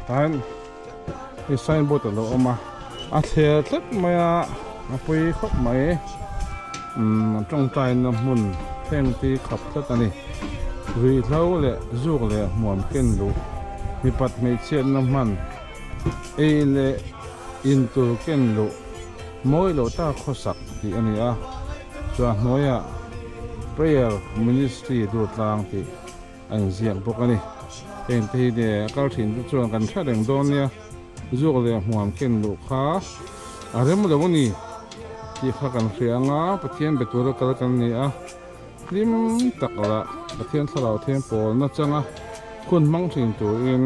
tan i sign board lo oma a thel tlep maya a pui khop mai trong tai na mun theng ti khap tat ani ri hlau le zuk le muam ken lu mi pat mei chen na man e le in tu ken lu moi lo ta khosak ti ani a chua hnoya prayer ministry du tlang ti ang ziak bok ani eng ti de kal thin tu chuan kan thla reng don nia zuk le muam ken lu kha arem lo ni ti kha kan hrianga pathian betur kal kan ni a lim takla pathian thlau them pol na changa khun mang thin tu in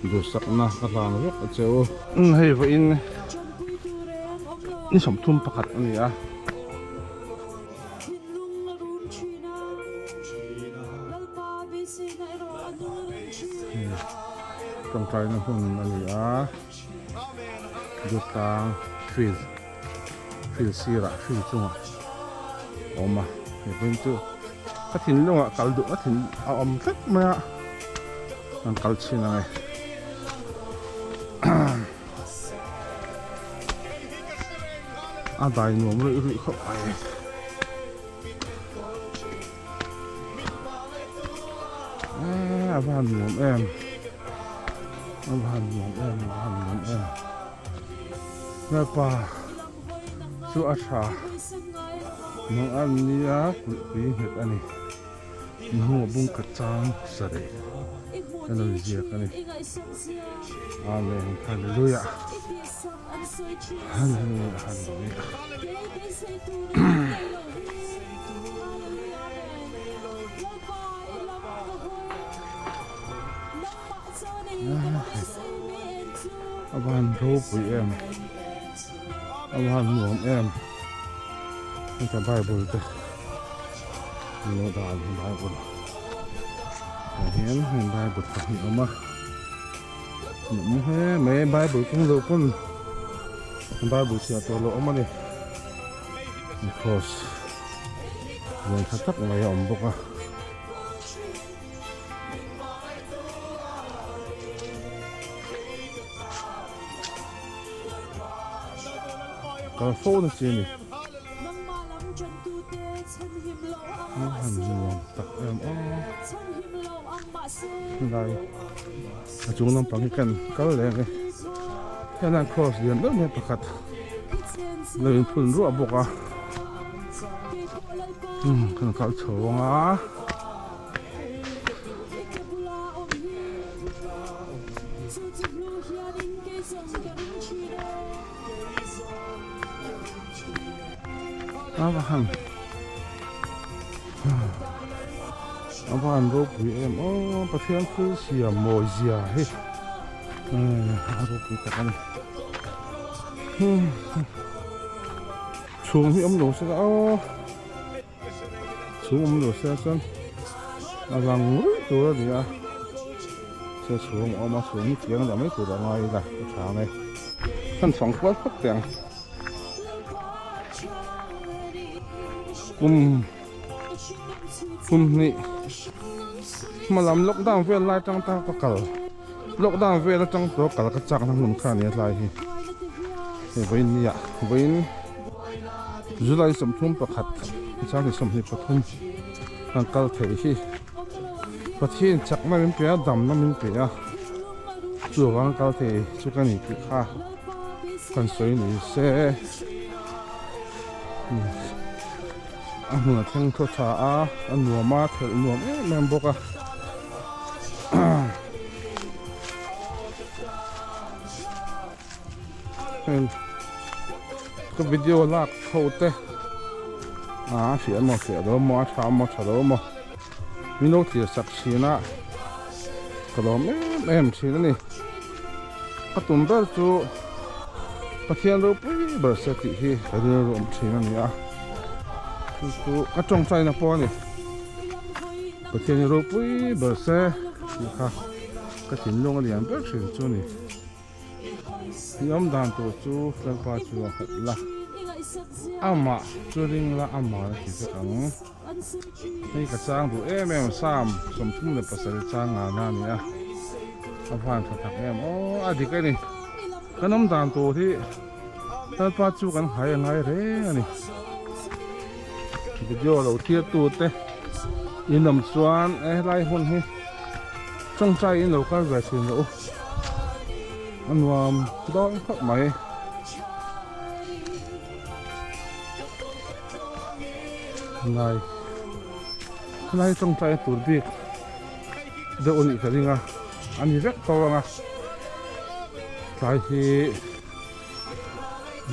du sakna ka lang rek a cheu hei va in ni som thum pakhat ani a trong trai na hun ani a du tang fil sira fil chunga oma he pin tu ka thin lunga kal du a thin a om thek ma an kal china ngai a dai nuam ri kho ai a van nuam em na pa su a tha mong an nia pi het ani nu bung ka chang sare ano zia kani amen hallelujah hallelujah aban ro pui em aban nuam em cái Bible te nó đàn Bible hiến Bible phải hiểu mà những thế mấy Bible cũng lâu cũng Bible sẽ tổ lỗ mà đi because mình thắt tắc ngày ẩm bốc à cái phone gì này tắc em đây chúng nó bằng cái cái này cái này cross liền đó mới bắt lời phun rùa bốc à cái cái chồng à hằng aban ro pui em pathian khu sia moi zia he ro pui ta kan chung hi lo se chung lo se san awang tu dia se chung ma chung tiang da mai tu da ngai da cha ngai kan phang kwat phak tiang ni mà làm lockdown về lại trong ta có cờ lockdown về là trong đó cờ cái chắc năng lượng khá nhiều lại thì với nhỉ với July sum thum pakhat chắc thì sum hi pathum ang kal thei hi pathin chắc mà mình phải đầm nó mình phải chu ang kal thei chu cái này thì kha con suy này sẽ anh là thằng thua thà anh nuông mà thề nuông em bốc à cái video lạc thâu te xỉa đó mà thà đó mà mình nói thì sắc xí na cái đó em xí này cái tuần đó chú bắt hiện rồi bây giờ sẽ thì cái đó rồi xí này cái trong trái nó po này bắt hiện rồi bây giờ sẽ cái tiền lông liền bớt xíu chú này nhóm đàn tổ chú phân pha chú là ama chú riêng là ama thì sẽ ăn đây cái trang của em sam sum thum là pasal trang ngà nè อาผ่านถักแอมโอ้อดีตไอ้นี่ขนมตาลตัวที่ตาป้าจูกันขายยังไงเร่นี่วิดีโอเราเทียบตัวเต้ยินนำสวนไล่หุ่นให้จงใจอินเราก็แบบสิเราอันว่าดอกขับไหมไล่จงใจตัวบิ๊กเดี๋ยวนี้ก็ยังอ่ะอันนี้เล็กตัวอ่ะใส่ที่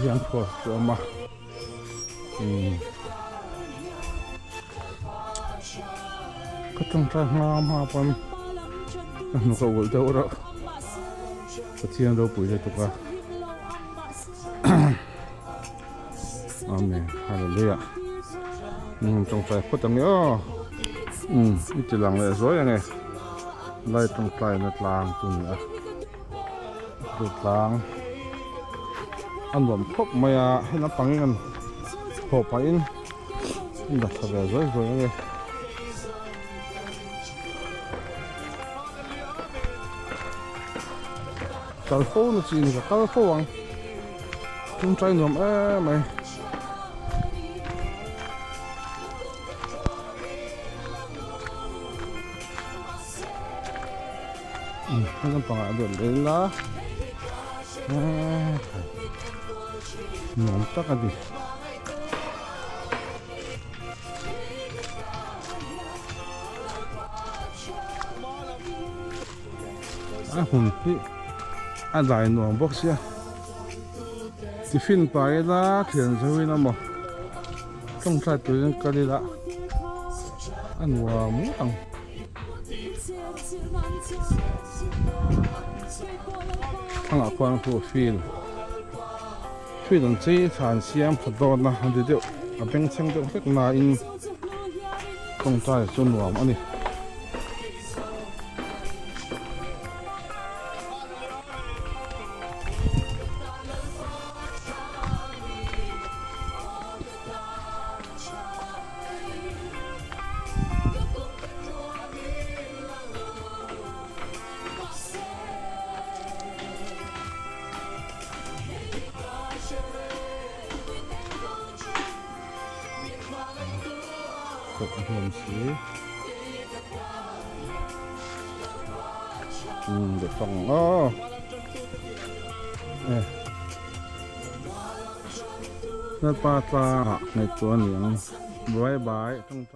ยังพอตัวมาก็ต้องใช้งามมาปนนุก็วุ่นเจ้าเราก็เที่ยงเราปุ๋ยเลยตุกะอาเมนฮาเลลูยาจงใจพูดตรงนี้นี่จะหลังเลยสวยยังไงไล่ตรงใจนัดลางตรงนี้ดูดล้างอันผมพบมาให้นับปังกันพบไปอินดัดทะเลสวยยังไงการโฟนจีนกับการโฟวังจงใจหนุ่มไหมให้น้ำปังเดือดเลยละหนุ่มตักกันดิหุ่นพี่อะไรหนุ่มบอกเสียที่ฟินไปละเขียนสวยนะมั้งต้องใช้ตัวนี้ก็ดีละอันว่ามุ้งข้างหลังควางตัวฟิลตรงที่ฐานเสียมผัดโดนนะอันเดียวเป็นเส้นตรงที่นายต้องใจส่วนหวานอันนี้ตกหัวสีเดี๋ยวต้องนั่นปลาในตัวเหนียงบายต้องใจ